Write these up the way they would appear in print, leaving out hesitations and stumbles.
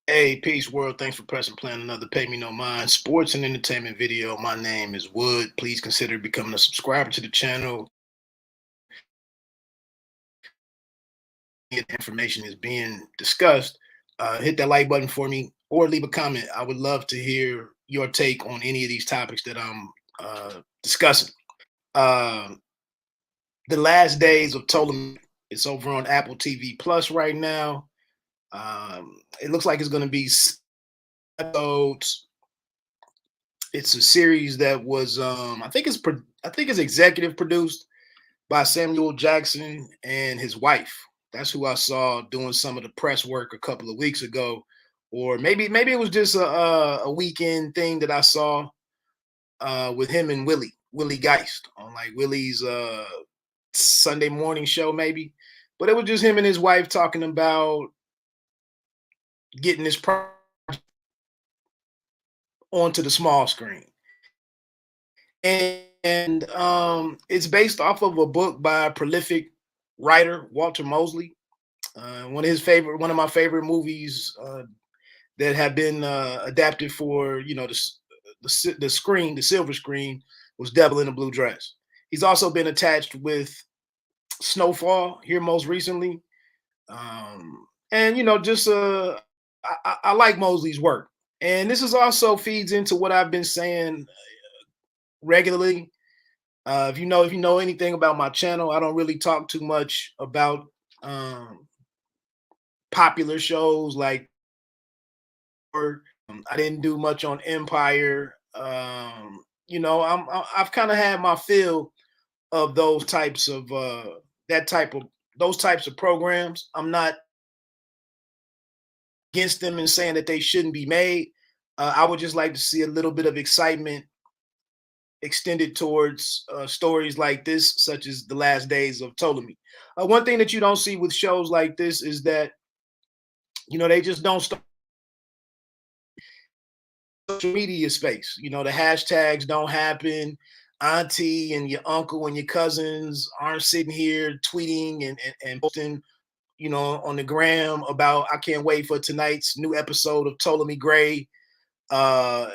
Hey, peace world. Thanks for pressing play on another Pay Me No Mind sports and entertainment video. My name is Wood. Please consider becoming a subscriber to the channel. If information is being discussed, hit that like button for me or leave a comment. I would love to hear your take on any of these topics that I'm discussing. Uh, the Last Days of Ptolemy. It's over on Apple TV Plus right now. It looks like it's going to be episodes. It's a series that was I think it's executive produced by Samuel Jackson and his wife. That's who I saw doing some of the press work a couple of weeks ago, or maybe it was just a weekend thing that I saw with him and Willie Geist on like Willie's Sunday morning show maybe, but it was just him and his wife talking about getting this project onto the small screen. And it's based off of a book by a prolific writer Walter Mosley. One of my favorite movies that have been adapted for the screen, the silver screen, was Devil in a Blue Dress. He's also been attached with Snowfall here most recently, and just I like Mosley's work, and this is also feeds into what I've been saying regularly. If you know anything about my channel, I don't really talk too much about um, popular shows like. I didn't do much on Empire. I've kind of had my fill of those types of that type of those types of programs. I'm not against them and saying that they shouldn't be made. I would just like to see a little bit of excitement extended towards stories like this, such as The Last Days of Ptolemy. One thing that you don't see with shows like this is that they just don't start social media space. The hashtags don't happen. Auntie and your uncle and your cousins aren't sitting here tweeting and posting, on the gram about I can't wait for tonight's new episode of Ptolemy Gray. Uh,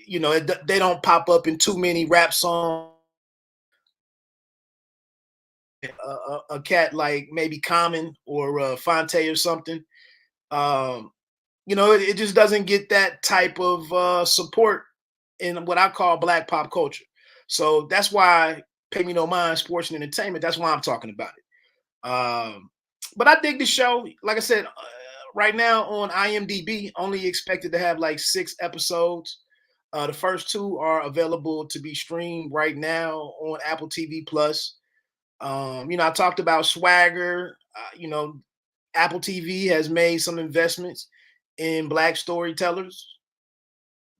they don't pop up in too many rap songs. A cat like maybe Common or Fonte or something. Um, it just doesn't get that type of support in what I call Black pop culture. So that's why Pay Me No Mind Sports and Entertainment. That's why I'm talking about it. But I dig the show. Like I said, right now on IMDb, only expected to have like 6 episodes. The first 2 are available to be streamed right now on Apple TV Plus. I talked about Swagger. Apple TV has made some investments in Black storytellers,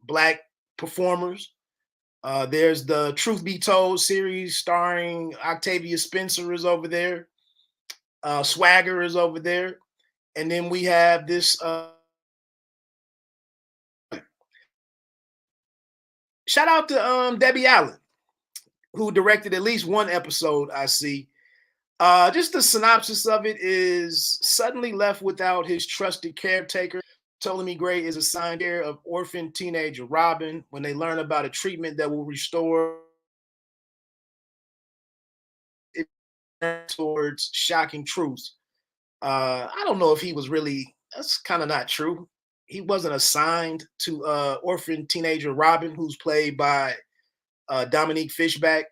Black performers. There's the Truth Be Told series starring Octavia Spencer is over there. Swagger is over there. And then we have this shout out to Debbie Allen, who directed at least one episode I see. Just the synopsis of it is suddenly left without his trusted caretaker. Ptolemy Gray is assigned care of orphan teenager Robin when they learn about a treatment that will restore it towards shocking truths. I don't know if he was really, that's kind of not true. He wasn't assigned to orphan teenager Robin, who's played by Dominique Fishback.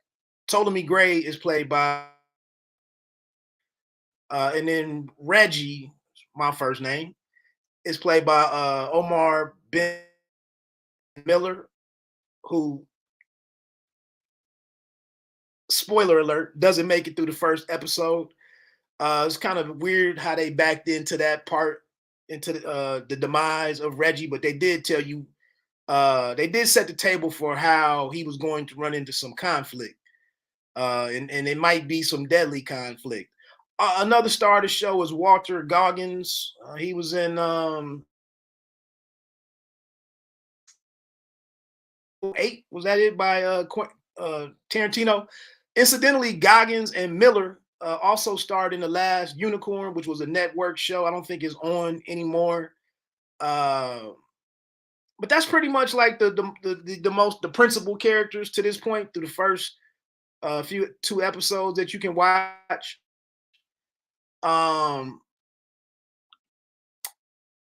Ptolemy Gray is played by, and then Reggie, my first name, is played by Omar Ben Miller, who, spoiler alert, doesn't make it through the first episode. It's kind of weird how they backed into that part, into the demise of Reggie, but they did tell you, they did set the table for how he was going to run into some conflict, and it might be some deadly conflict. Another star of the show is Walter Goggins. He was in 8, was that it, by Tarantino? Incidentally, Goggins and Miller also starred in The Last Unicorn, which was a network show. I don't think it's on anymore. Uh, but that's pretty much like the principal characters to this point through the first few two episodes that you can watch. Um,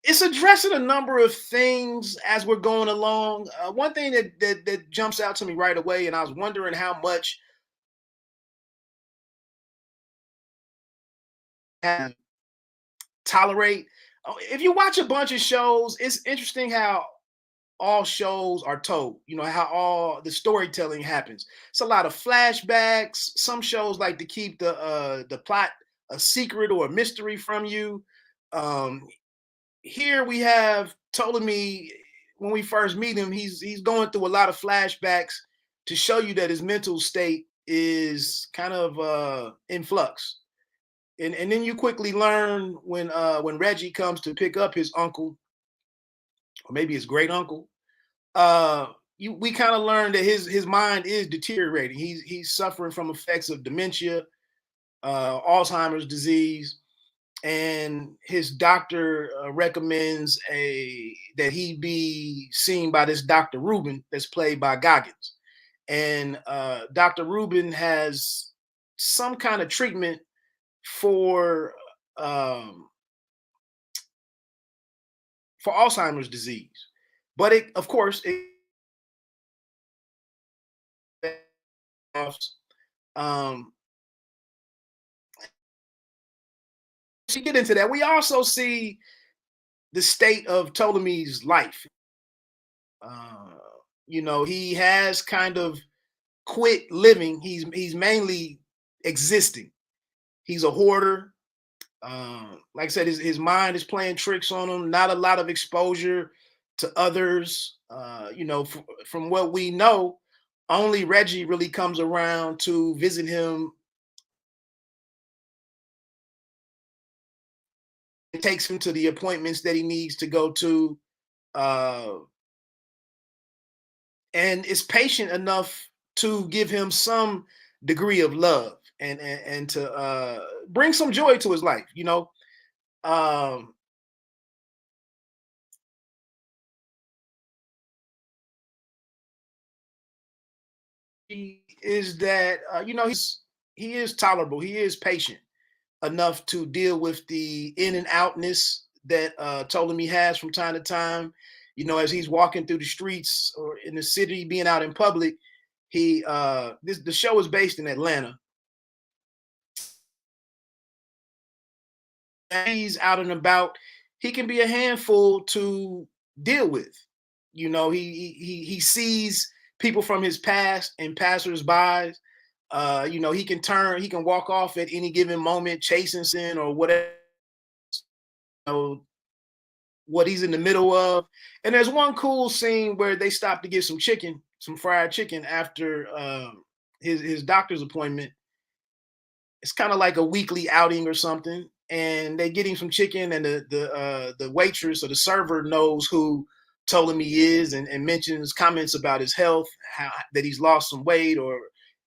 it's addressing a number of things as we're going along. One thing that jumps out to me right away, and I was wondering how much I tolerate. If you watch a bunch of shows, it's interesting how all shows are told. You know how all the storytelling happens. It's a lot of flashbacks. Some shows like to keep the plot a secret or a mystery from you. Um, Here we have Ptolemy. When we first meet him, he's going through a lot of flashbacks to show you that his mental state is kind of in flux. And then you quickly learn when Reggie comes to pick up his uncle, or maybe his great uncle, we kind of learn that his mind is deteriorating. He's suffering from effects of dementia, Alzheimer's disease, and his doctor recommends a that he be seen by this Dr. Rubin that's played by Goggins. And Dr. Rubin has some kind of treatment for um, for Alzheimer's disease, but it of course it um, to get into that, we also see the state of Ptolemy's life. Uh, he has kind of quit living. He's mainly existing. He's a hoarder. Like I said, his mind is playing tricks on him. Not a lot of exposure to others. From what we know, only Reggie really comes around to visit him. It takes him to the appointments that he needs to go to, uh, and is patient enough to give him some degree of love and to bring some joy to his life. Um, he is that he is tolerable. He is patient enough to deal with the in and outness that Ptolemy has from time to time. As he's walking through the streets or in the city, being out in public, the show is based in Atlanta. He's out and about. He can be a handful to deal with. He sees people from his past and passersby. He can walk off at any given moment, chasing sin or whatever, know, what he's in the middle of. And there's one cool scene where they stop to get some fried chicken after his doctor's appointment. It's kind of like a weekly outing or something, and they get him some chicken, and the waitress or the server knows who Ptolemy is, and mentions comments about his health, how that he's lost some weight, or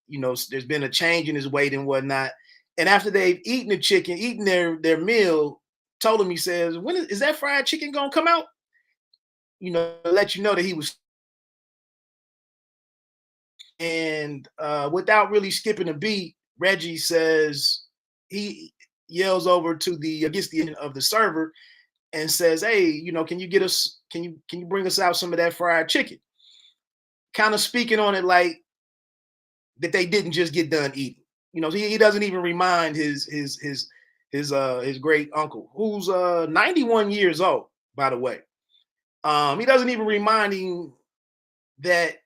there's been a change in his weight and whatnot. And after they've eaten the chicken, eaten their meal, Ptolemy says, "When is that fried chicken gonna come out?" Let you know that he was. And without really skipping a beat, Reggie says he yells over to the against the end of the server and says, "Hey, can you get us? Can you bring us out some of that fried chicken?" Kind of speaking on it like that they didn't just get done eating. He doesn't even remind his great uncle, who's 91 years old, by the way. He doesn't even remind him that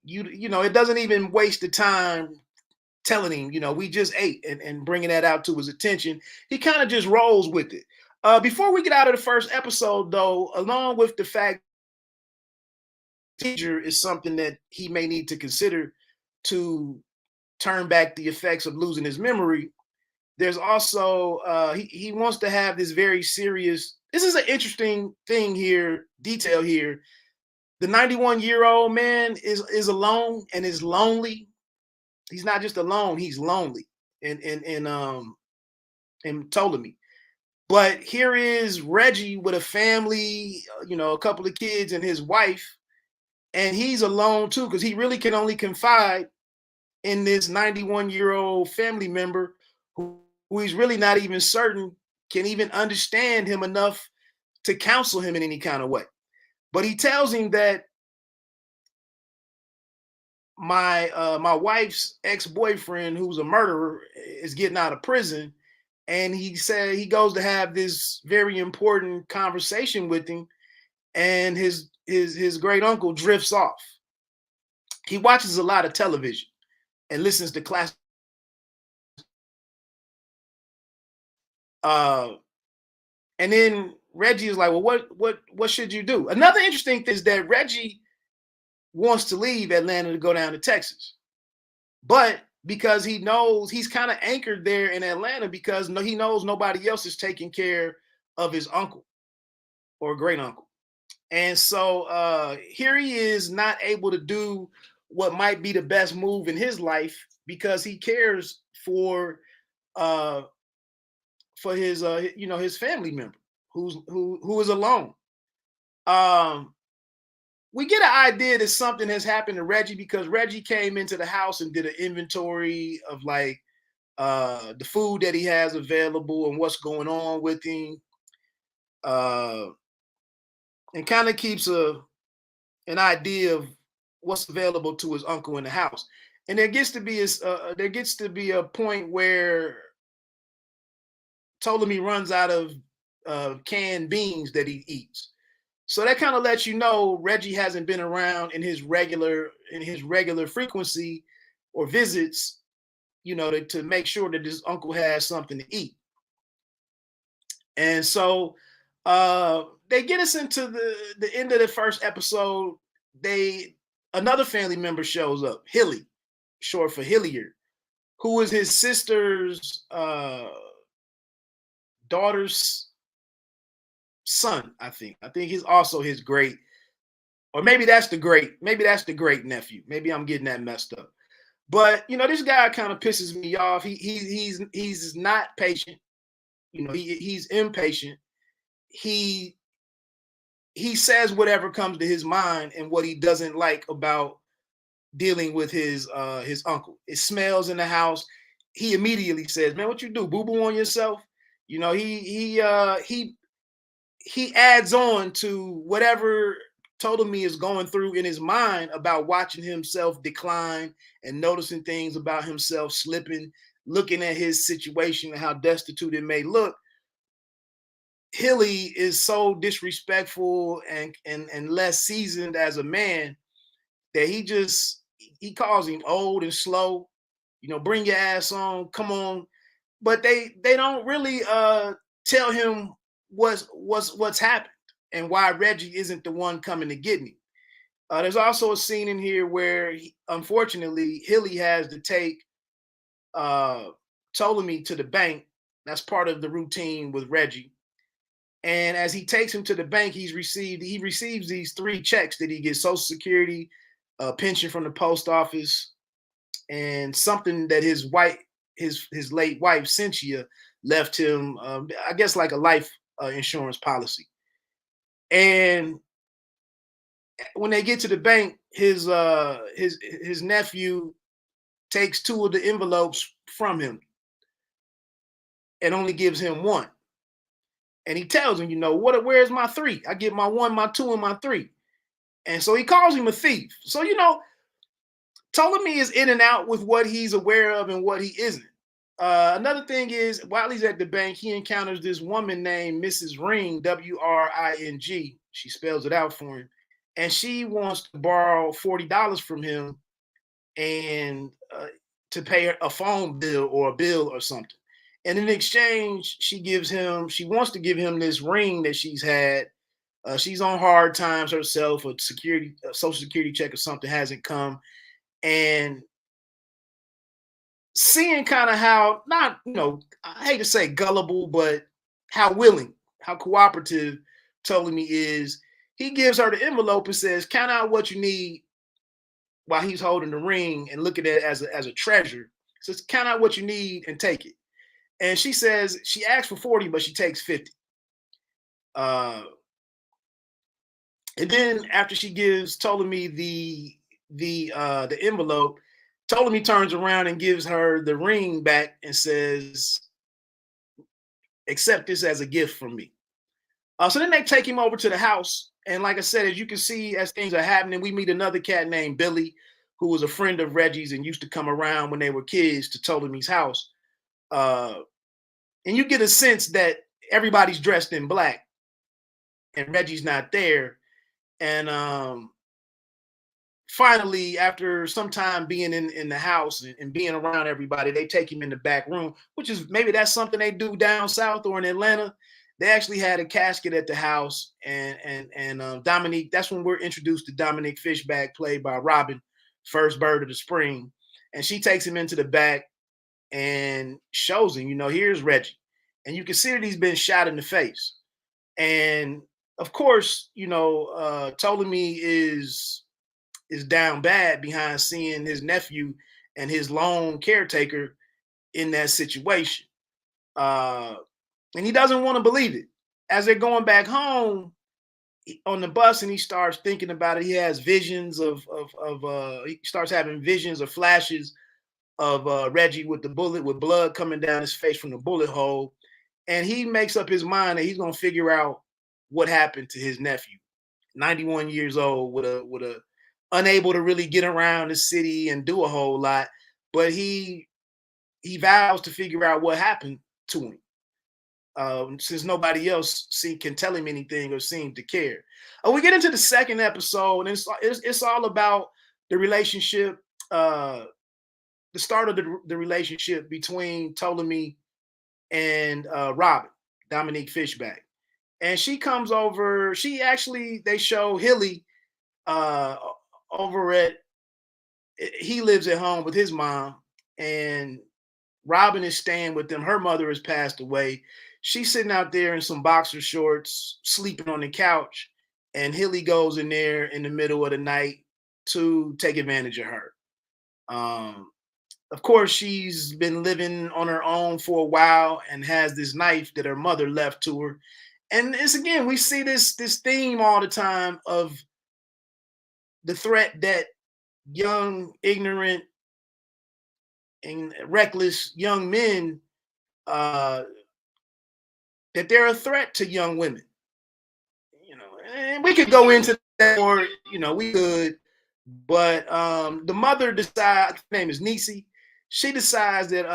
it doesn't even waste the time telling him, we just ate, and bringing that out to his attention. He kind of just rolls with it. Before we get out of the first episode, though, along with the fact teacher is something that he may need to consider to turn back the effects of losing his memory, there's also he wants to have this very serious. This is an interesting thing here, detail here. The 91-year-old man is alone and is lonely. He's not just alone; he's lonely. And Ptolemy. But here is Reggie with a family, a couple of kids and his wife, and he's alone too because he really can only confide in this 91-year-old family member who he's really not even certain can even understand him enough to counsel him in any kind of way. But he tells him that my wife's ex-boyfriend, who's a murderer, is getting out of prison, and he said he goes to have this very important conversation with him, and his great uncle drifts off. He watches a lot of television and listens to class. Uh, and then Reggie is like, "Well, what should you do?" Another interesting thing is that Reggie wants to leave Atlanta to go down to Texas, but because he knows he's kind of anchored there in Atlanta because he knows nobody else is taking care of his uncle or great uncle. And so here he is not able to do what might be the best move in his life because he cares uh, for his his family member who is alone. Um, we get an idea that something has happened to Reggie because Reggie came into the house and did an inventory of like the food that he has available and what's going on with him, uh, and kind of keeps an idea of what's available to his uncle in the house. And there gets to be a point where Ptolemy runs out of canned beans that he eats. So that kind of lets you know Reggie hasn't been around in his regular frequency or visits, to make sure that his uncle has something to eat. And so they get us into the end of the first episode. Another family member shows up, Hilly, short for Hilliard, who is his sister's daughter's son, I think. I think he's also his great, or maybe that's the great nephew. Maybe I'm getting that messed up. But this guy kind of pisses me off. He's not patient. He's impatient. He says whatever comes to his mind and what he doesn't like about dealing with his uncle. It smells in the house. He immediately says, "Man, what you do? Boo boo on yourself?" He adds on to whatever Ptolemy is going through in his mind about watching himself decline and noticing things about himself slipping, looking at his situation and how destitute it may look. Hilly is so disrespectful and less seasoned as a man that he calls him old and slow. Bring your ass on, come on. But they don't really tell him what's happened and why Reggie isn't the one coming to get me. There's also a scene in here where unfortunately Hilly has to take Ptolemy to the bank. That's part of the routine with Reggie. And as he takes him to the bank, he receives these 3 checks that he gets: Social Security, a pension from the post office, and something that his late wife Cynthia left him. I guess like a life insurance policy. And when they get to the bank, his nephew takes 2 of the envelopes from him and only gives him 1. And he tells him, where's my 3? I get my 1, my 2, and my 3. And so he calls him a thief. So, Ptolemy is in and out with what he's aware of and what he isn't. Another thing is, while he's at the bank, he encounters this woman named Mrs. Ring, Wring. She spells it out for him. And she wants to borrow $40 from him and to pay a phone bill or a bill or something. And in exchange, she wants to give him this ring that she's had. She's on hard times herself. A Social Security check or something hasn't come. And seeing kind of how, not, I hate to say gullible, but how willing, how cooperative Ptolemy is, he gives her the envelope and says, count out what you need while he's holding the ring and look at it as a treasure. Says, count out what you need and take it. And she says she asked for 40, but she takes 50. And then after she gives Ptolemy the envelope, Ptolemy turns around and gives her the ring back and says, "Accept this as a gift from me." So then they take him over to the house, and like I said, as you can see, as things are happening, we meet another cat named Billy, who was a friend of Reggie's and used to come around when they were kids to Ptolemy's house. Uh, and you get a sense that everybody's dressed in black, and Reggie's not there. And finally, after some time being in the house and being around everybody, they take him in the back room, which is maybe that's something they do down south or in Atlanta. They actually had a casket at the house, and Dominique. That's when we're introduced to Dominique Fishback, played by Rubin, first bird of the spring, and she takes him into the back and shows him, here's Reggie, and you can see that he's been shot in the face, and of course, Ptolemy is down bad behind seeing his nephew and his lone caretaker in that situation. Uh, and he doesn't want to believe it. As they're going back home on the bus, and he starts thinking about it, he has visions he starts having visions or flashes of Reggie with the bullet, with blood coming down his face from the bullet hole. And he makes up his mind that he's going to figure out what happened to his nephew, 91 years old, with a unable to really get around the city and do a whole lot, but he vows to figure out what happened to him, since nobody else can tell him anything or seem to care. We get into the second episode, and it's all about the relationship, the start of the relationship between Ptolemy and Rubin, Dominique Fishback. And she comes over. They show Hilly over at, he lives at home with his mom, and Rubin is staying with them. Her mother has passed away. She's sitting out there in some boxer shorts, sleeping on the couch, and Hilly goes in there in the middle of the night to take advantage of her. Of course, she's been living on her own for a while and has this knife that her mother left to her. And it's, again, we see this theme all the time of the threat that young, ignorant, and reckless young men, that they're a threat to young women. And we could go into that more, we could, but the mother decides, her name is Nisi. She decides that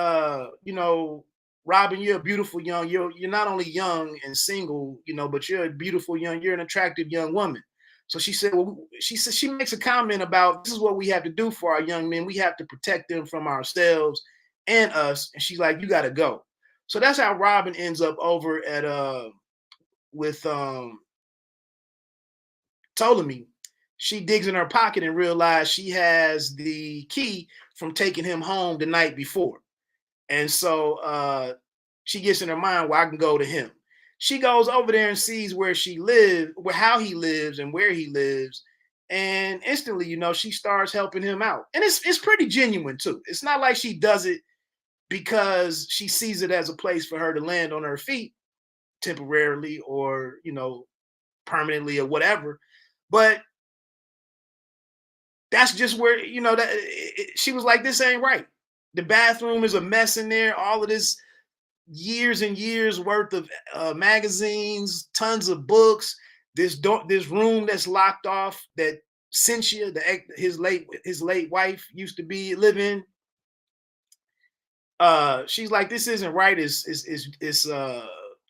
Rubin, you're a beautiful you're not only young and single, but you're a beautiful you're an attractive young woman. So she said, she makes a comment about, this is what we have to do for our young men. We have to protect them from ourselves and us. And she's like, you got to go. So that's how Rubin ends up over at with Ptolemy. She digs in her pocket and realizes she has the key from taking him home the night before. And so she gets in her mind, well, I can go to him. She goes over there and sees where how he lives and where he lives. And instantly, she starts helping him out. And it's pretty genuine too. It's not like she does it because she sees it as a place for her to land on her feet temporarily or, permanently or whatever. But that's just where, she was like, this ain't right. The bathroom is a mess in there. All of this years and years worth of magazines, tons of books, this room that's locked off that Cynthia, his late wife, used to live in. She's like, this isn't right. It's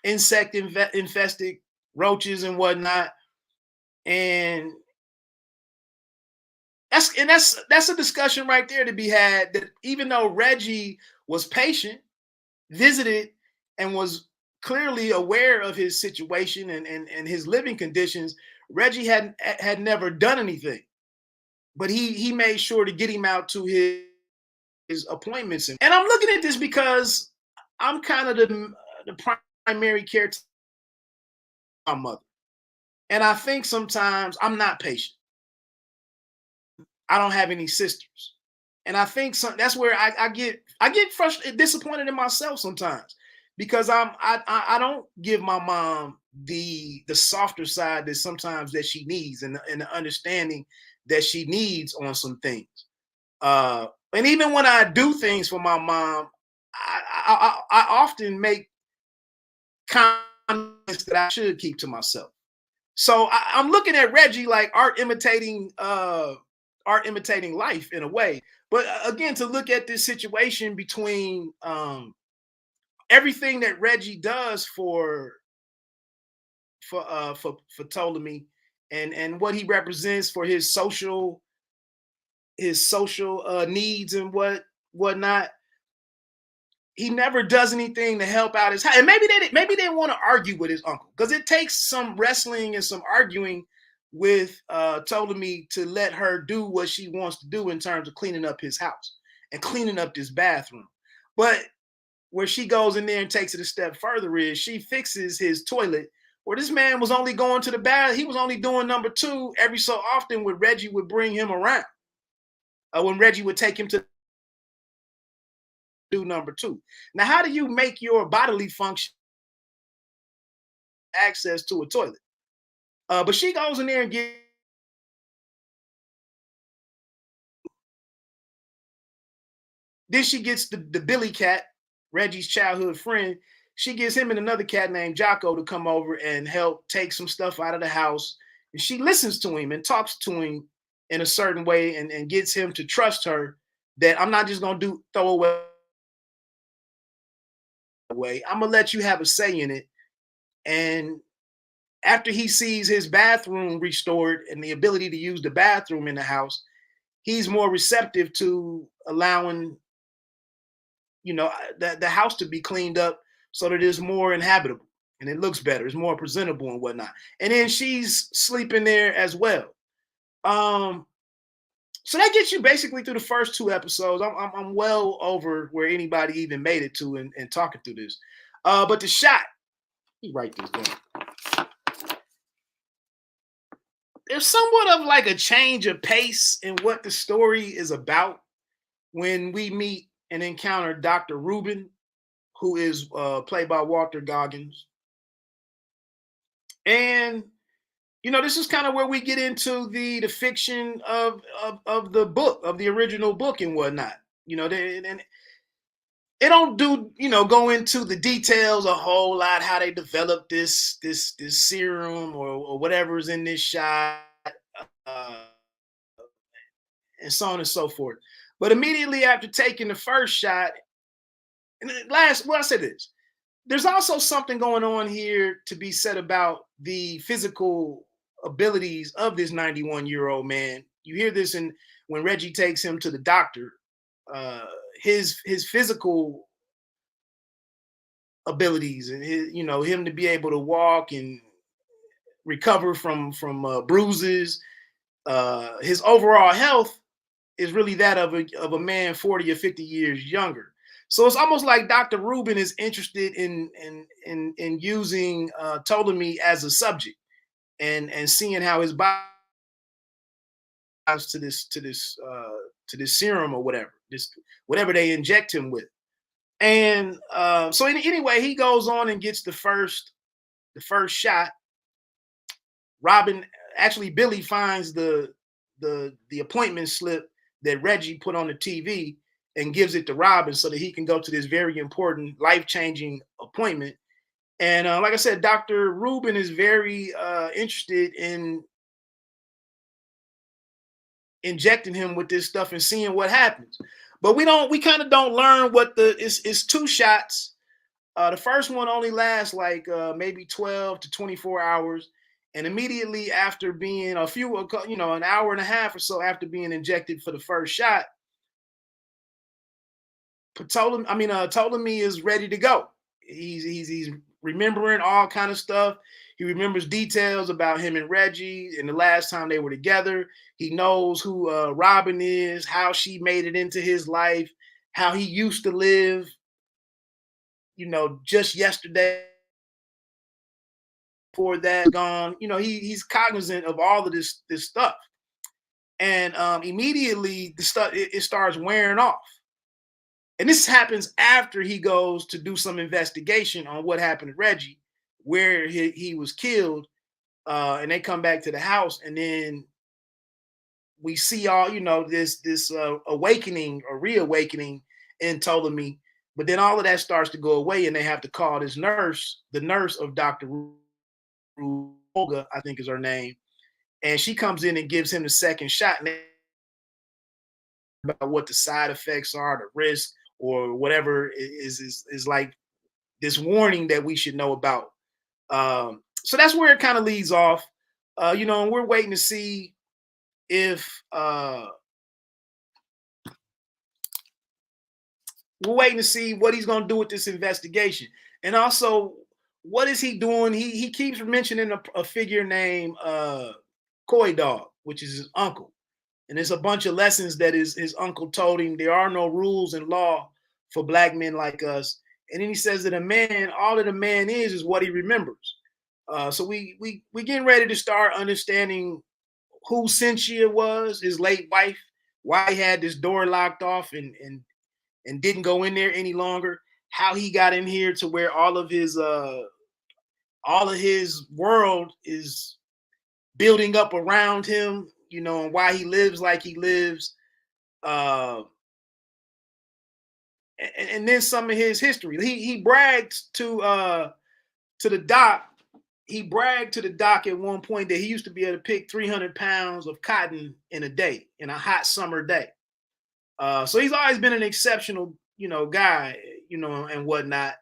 insect infested, roaches and whatnot, and that's a discussion right there to be had. That even though Reggie was patient, visited, and was clearly aware of his situation and his living conditions, Reggie had never done anything, but he made sure to get him out to his appointments. And I'm looking at this because I'm kind of the primary caretaker of my mother, and I think sometimes I'm not patient. I don't have any sisters, and I think that's where I get frustrated, disappointed in myself sometimes. because I don't give my mom the softer side that sometimes that she needs, and the understanding that she needs on some things. Uh, and even when I do things for my mom, I often make comments that I should keep to myself. So I'm looking at Reggie like art imitating life in a way. But again, to look at this situation between everything that Reggie does for Ptolemy, and what he represents for his social needs and whatnot. He never does anything to help out his house. And maybe they want to argue with his uncle, because it takes some wrestling and some arguing with Ptolemy to let her do what she wants to do in terms of cleaning up his house and cleaning up this bathroom. But where she goes in there and takes it a step further is she fixes his toilet, where this man was only going to the bath. He was only doing number two every so often when Reggie would bring him around. When Reggie would take him to do number two. Now, how do you make your bodily function access to a toilet? But she goes in there and gets. Then she gets the Billy cat, Reggie's childhood friend. She gets him and another cat named Jocko to come over and help take some stuff out of the house. And she listens to him and talks to him in a certain way, and gets him to trust her that I'm not just gonna throw away. I'm gonna let you have a say in it. And after he sees his bathroom restored and the ability to use the bathroom in the house, he's more receptive to allowing, the house to be cleaned up so that it's more inhabitable and it looks better, it's more presentable and whatnot. And then she's sleeping there as well. Um, so that gets you basically through the first two episodes. I'm well over where anybody even made it to, and talking through this. But the shot, you write this down. There's somewhat of like a change of pace in what the story is about when we meet and encounter Dr. Rubin, who is played by Walter Goggins. And this is kind of where we get into the fiction of the book, of the original book and whatnot. And it don't go into the details a whole lot, how they developed this serum or whatever's in this shot, uh, and so on and so forth. But immediately after taking the first shot, and I said this, there's also something going on here to be said about the physical abilities of this 91-year-old man. You hear this when Reggie takes him to the doctor. Uh, his physical abilities, and him to be able to walk and recover from bruises. His overall health is really that of a man 40 or 50 years younger. So it's almost like Dr. Rubin is interested in using Ptolemy as a subject, and seeing how his body to this serum or whatever they inject him with. And so anyway, he goes on and gets the first shot. Billy finds the appointment slip that Reggie put on the TV and gives it to Robin so that he can go to this very important, life-changing appointment. And like I said, Dr. Rubin is very interested in injecting him with this stuff and seeing what happens. But we kind of don't learn what it's two shots. The first one only lasts like maybe 12 to 24 hours. And immediately after being an hour and a half or so after being injected for the first shot, Ptolemy is ready to go. He's remembering all kind of stuff. He remembers details about him and Reggie and the last time they were together. He knows who Robin is, how she made it into his life, how he used to live, just yesterday. Before that gone, he's cognizant of all of this stuff. And immediately the stuff it starts wearing off. And this happens after he goes to do some investigation on what happened to Reggie, where he was killed. And they come back to the house, and then we see all, this awakening or reawakening in Ptolemy. But then all of that starts to go away, and they have to call this nurse, the nurse of Dr. Olga, I think is her name, and she comes in and gives him the second shot, and about what the side effects are, the risk, or whatever is like this warning that we should know about. So that's where it kind of leads off. And we're waiting to see if we're waiting to see what he's going to do with this investigation, and also what is he doing. He keeps mentioning a figure named Coy Dog, which is his uncle, and there's a bunch of lessons that his uncle told him. There are no rules in law for black men like us. And then he says that a man, all that a man is what he remembers. So we getting ready to start understanding who Cynthia was, his late wife, why he had this door locked off and didn't go in there any longer, how he got in here to where all of his world is building up around him, and why he lives like he lives. And then some of his history. He bragged to the doc. He bragged to the doc at one point that he used to be able to pick 300 pounds of cotton in a day, in a hot summer day. So he's always been an exceptional, guy, and whatnot.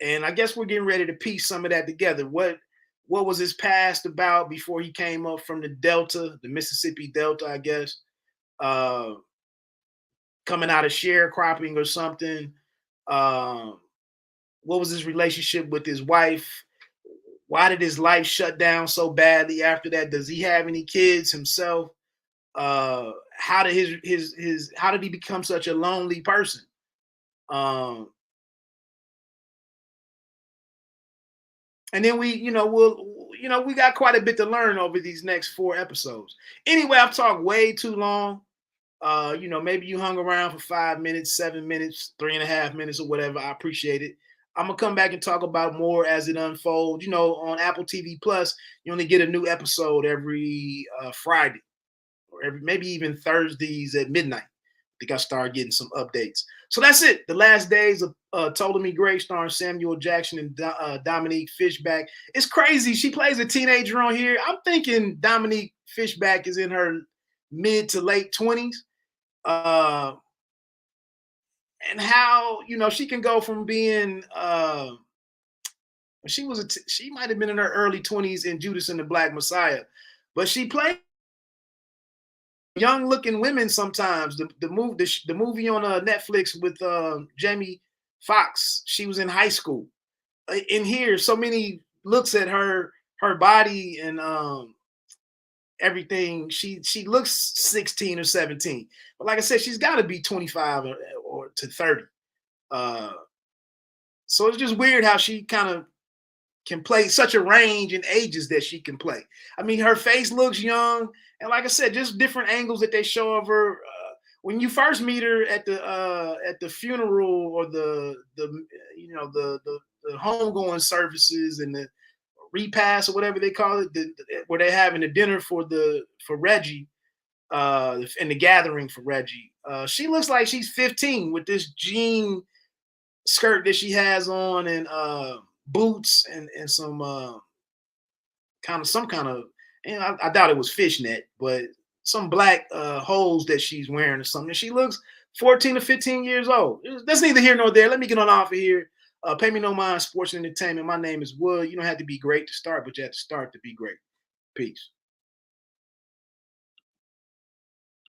And I guess we're getting ready to piece some of that together. What was his past about before he came up from the Delta, the Mississippi Delta, I guess, coming out of sharecropping or something. What was his relationship with his wife? Why did his life shut down so badly after that? Does he have any kids himself? How did how did he become such a lonely person? And then we got quite a bit to learn over these next 4 episodes. Anyway, I've talked way too long. Maybe you hung around for 5 minutes, 7 minutes, 3.5 minutes, or whatever. I appreciate it. I'm gonna come back and talk about more as it unfolds. On Apple TV Plus, you only get a new episode every Friday, or maybe even Thursdays at midnight. I think I started getting some updates. So that's it. The Last Days of Ptolemy Gray, starring Samuel Jackson and Dominique Fishback. It's crazy. She plays a teenager on here. I'm thinking Dominique Fishback is in her mid to late 20s. And how she can go from being she might have been in her early 20s in Judas and the Black Messiah, but she played young looking women sometimes. The movie on Netflix with Jamie Foxx, she was in high school. In here, so many looks at her body and everything. She looks 16 or 17, but like I said, she's got to be 25 or to 30. So it's just weird how she kind of can play such a range in ages that she can play. I mean, her face looks young, and like I said, just different angles that they show of her. When you first meet her at the funeral or the homegoing services and the repast or whatever they call it, where they're having a dinner for Reggie, and the gathering for Reggie. She looks like she's 15 with this jean skirt that she has on, and boots and some kind of, I doubt it was fishnet, but some black holes that she's wearing or something. She looks 14 to 15 years old. That's neither here nor there. Let me get on off of here. Pay me no mind, sports and entertainment. My name is Wood. You don't have to be great to start, but you have to start to be great. Peace.